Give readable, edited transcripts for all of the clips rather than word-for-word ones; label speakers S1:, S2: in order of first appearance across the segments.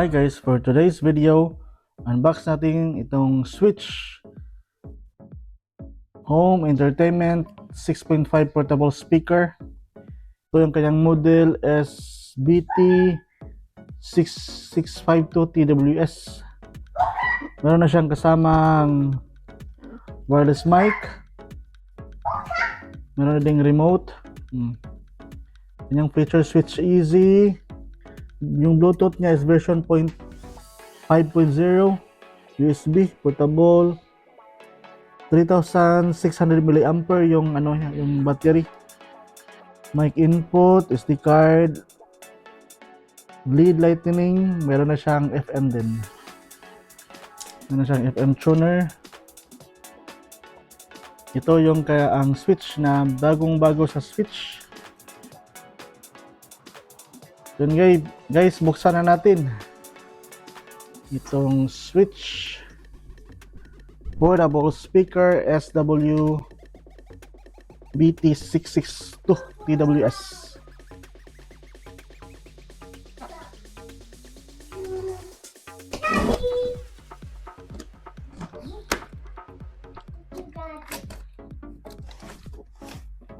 S1: Hi guys, for today's video, unbox natin itong Switch Home Entertainment 6.5 portable speaker. Ito yung kanyang model SBT6652TWS. Meron na siyang kasamang wireless mic. Meron na ding remote. Kanyang feature switch easy. Yung Bluetooth niya is version 5.0, USB, portable, 3600 mAh yung yung battery. Mic input, SD card, lead lightning, meron na siyang FM din. Meron na siyang FM tuner. Ito yung ang switch na bagong-bago sa Switch. Yun guys, buksan na natin itong Switch portable speaker SWBT662TWS.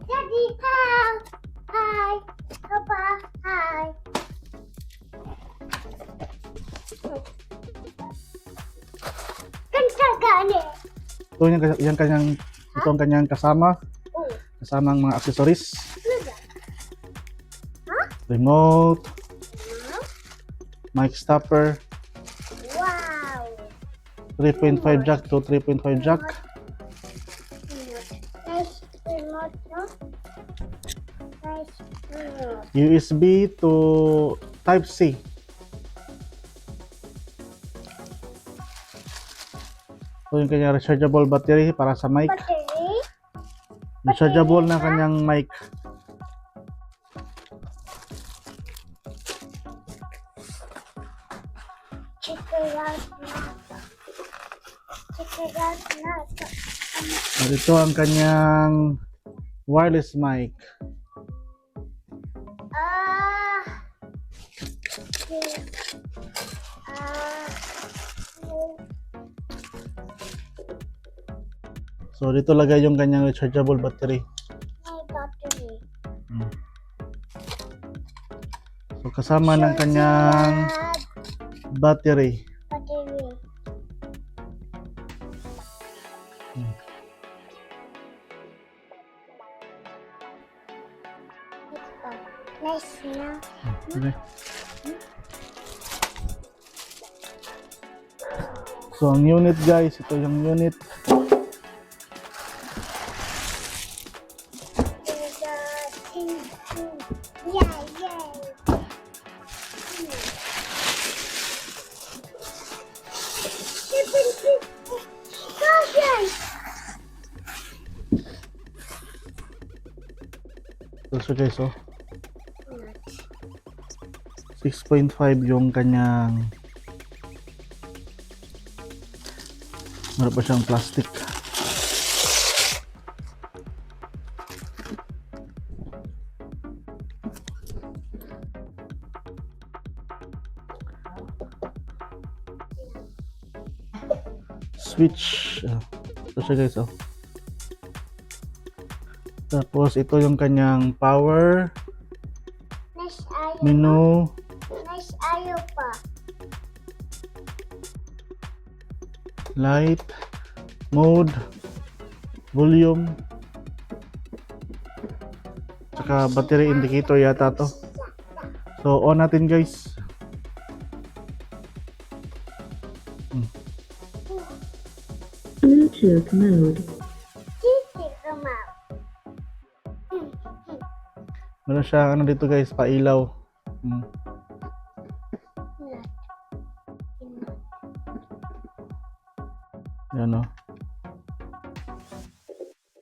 S2: Daddy, hi. Hi. Papa, hi. Kanta gani.
S1: Ito ang kanyang kasamang mga accessories. Remote, mic stopper,
S2: Wow.
S1: 3.5 jack to 3.5 jack,
S2: Nice remote, no? Nice remote.
S1: USB to Type-C. Ito yung kanyang rechargeable battery para sa mic.
S2: Battery.
S1: Rechargeable na kanyang mic.
S2: Check it out now. Check it out now.
S1: At ito ang kanyang wireless mic.
S2: Ah.
S1: So dito lagay yung kanyang rechargeable battery.
S2: My battery.
S1: So kasama ng kanyang battery.
S2: Battery. Nice na.
S1: Okay. So ang unit guys, ito yung unit.
S2: Yeah, yeah.
S1: So guys, 6.5 yung kanyang, meron pa siyang plastic. Switch. Ito siya guys, Tapos ito yung kanyang power,
S2: Nice ayaw.
S1: menu,
S2: Nice ayaw pa.
S1: light, mode, volume, tsaka battery indicator yata to. So on natin guys.
S3: Bluetooth mode.
S2: Titi kumaw.
S1: Meron siya dito guys, pailaw. Yan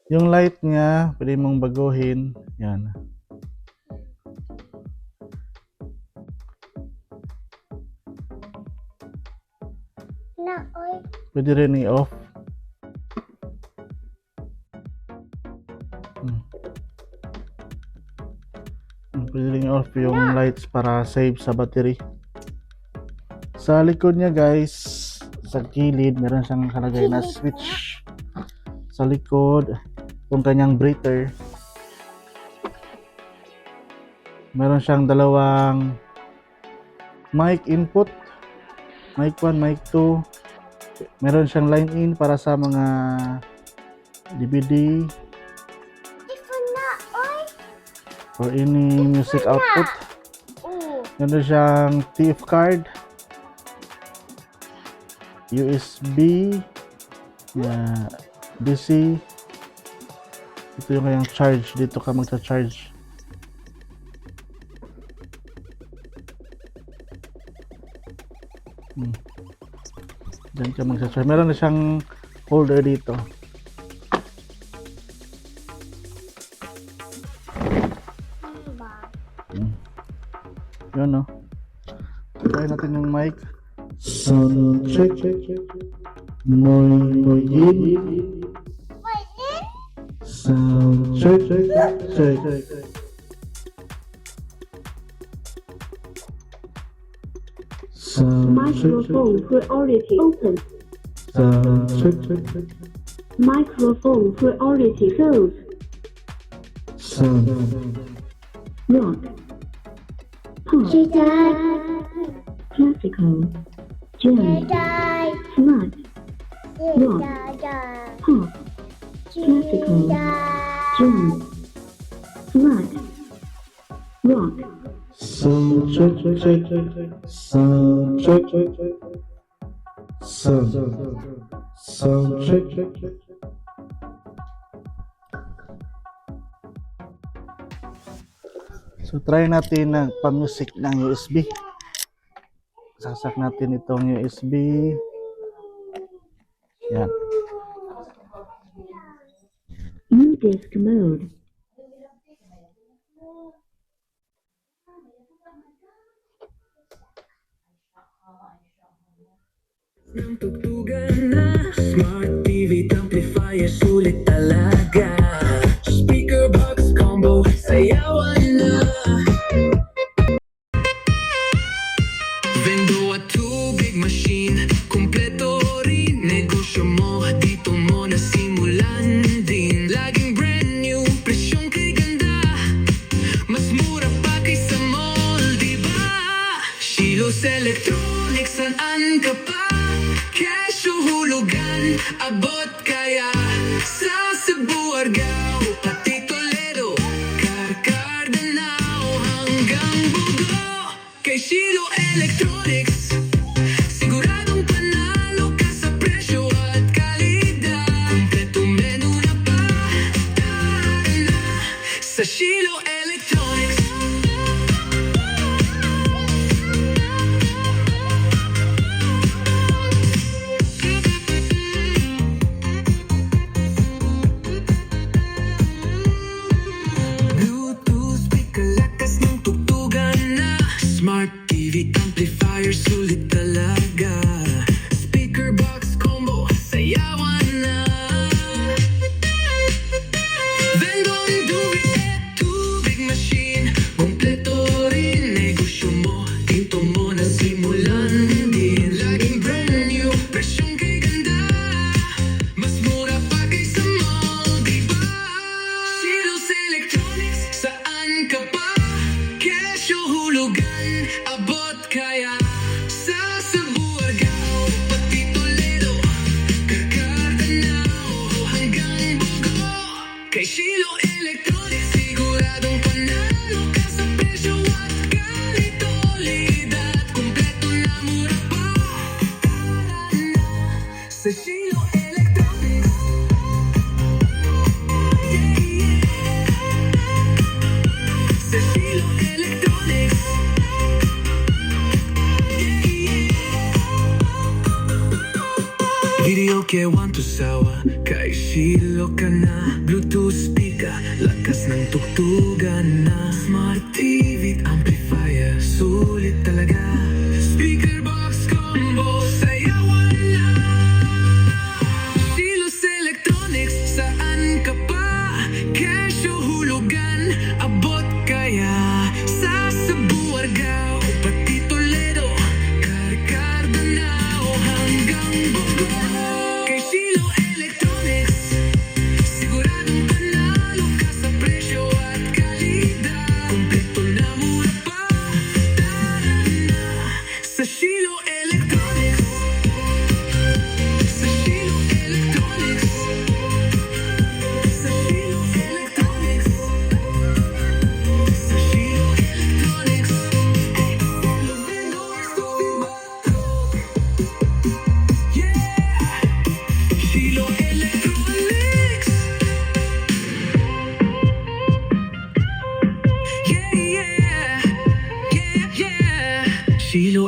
S1: yung light niya, pwede mong baguhin. Yan.
S2: Na, oy.
S1: Pwede rin i-off. Pwede rin i-off yung lights para save sa battery. Sa likod niya guys, sa gilid, meron siyang nakalagay na switch sa likod. Kung kanyang breather. Meron siyang dalawang mic input. Mic 1, mic 2. Meron siyang line in para sa mga DVD
S2: Ito na, oy.
S1: or any music output.
S2: Oh.
S1: Meron siyang TF card, USB, DC. Ito yung kayang charge. Dito ka magsa-charge. Diyan ka magsa-charge. Meron na siyang holder dito.
S2: Ano ba?
S1: Yun, no? Try natin yung mic. Sound check. Noy in.
S2: Wait, then?
S1: Sound check. Sound
S3: Microphone priority open.
S1: Sound check.
S3: Microphone priority closed.
S1: Sound.
S3: Rock. Pop. Classical. Jazz. Flood. Pop. Classical. Jazz. Flood. Rock.
S1: Sound check. Sound check. Sound check. So try natin ng pa-music ng USB. Sasak natin itong USB. Yan.
S3: New disc mode.
S4: Ng tugtugan na Smart TV amplifier, sulit talaga. Speaker box combo, sayawan na. Vendo at tubig machine, kumpleto rin negosyo mo, dito mo nasimulan din. Laging brand new, presyong kay ganda, mas mura pa kaysa mall, diba? Shilos Electronics, saan ka pa? Kesyo hulugan, abot kaya sa Cebu, Argao, pati Toledo, Karkar, Danao, hanggang Bugo. Kay Shilo Electronics, siguradong panalo ka sa presyo at kalidad. Kompleto menu na pa, tara na sa Shilo Electronics. Bluetooth speaker, lakas ng tugtugan na. Smart TV amplifier, sulit talaga. Speaker box combo, sayawan na. Vendon Duet, tubig machine, kumpleto rin negosyo mo, dito mo nasimulan din. Laging brand new, presyong kay ganda, mas mura pa kaysa mall, diba? Shilos Electronics, saan ka pa? Kesyo hulugan, abot kaya sa Cebu, Argao, pati Toledo, Karkar, Danao, hanggang Bugo. Kay Shilo Electronics, siguradong panalo ka sa presyo at kalidad. Kompleto na, mura pa, tara na sa Shilo Electronics. Yeah, yeah. Sa Shilo Electronics. Yeah, yeah. Video ke want to sawa, kay Shilo ka na. Bluetooth speaker, lakas ng tugtugan na. Smart TV amplifier, sulit talaga. Speaker box combo, sayawan na. Shilos Electronics, saan ka pa? Kesyo hulugan, abot kaya sa Cebu, Argao, pati Toledo, Karkar,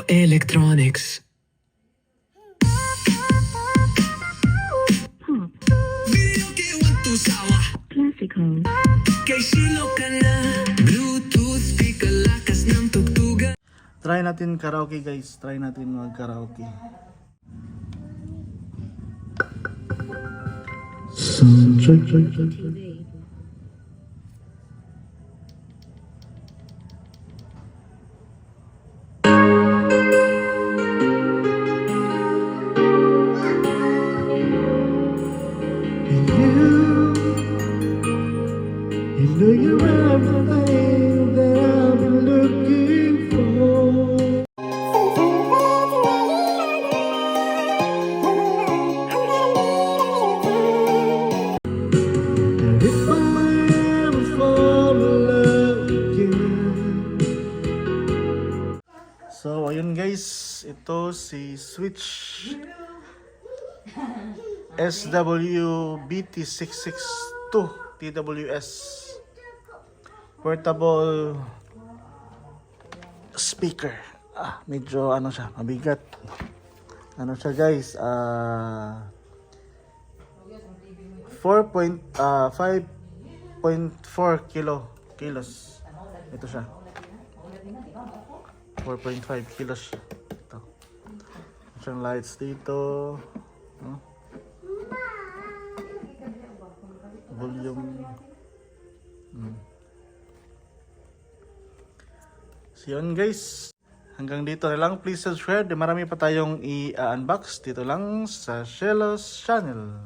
S4: electronics.
S3: Pop.
S4: Video que want to sawa.
S3: Classical.
S4: Kay silo ka na. Bluetooth speaker, lakas ng tugtugan.
S1: Try natin karaoke guys. Try natin mag-karaoke. Sound check. You know you're everything that I've been looking for. And if I ever fall in love again. So, ayun guys, ito si Switch SWBT662 TWS portable speaker. Medyo ano siya, mabigat. Ano siya guys, 5.4 kilos. Ito siya. 4.5 kilos. Ito. Siyang lights dito. No? Volume. So yun guys. Hanggang dito na lang. Please subscribe. Marami pa tayong i-unbox dito lang sa Shellos Channel.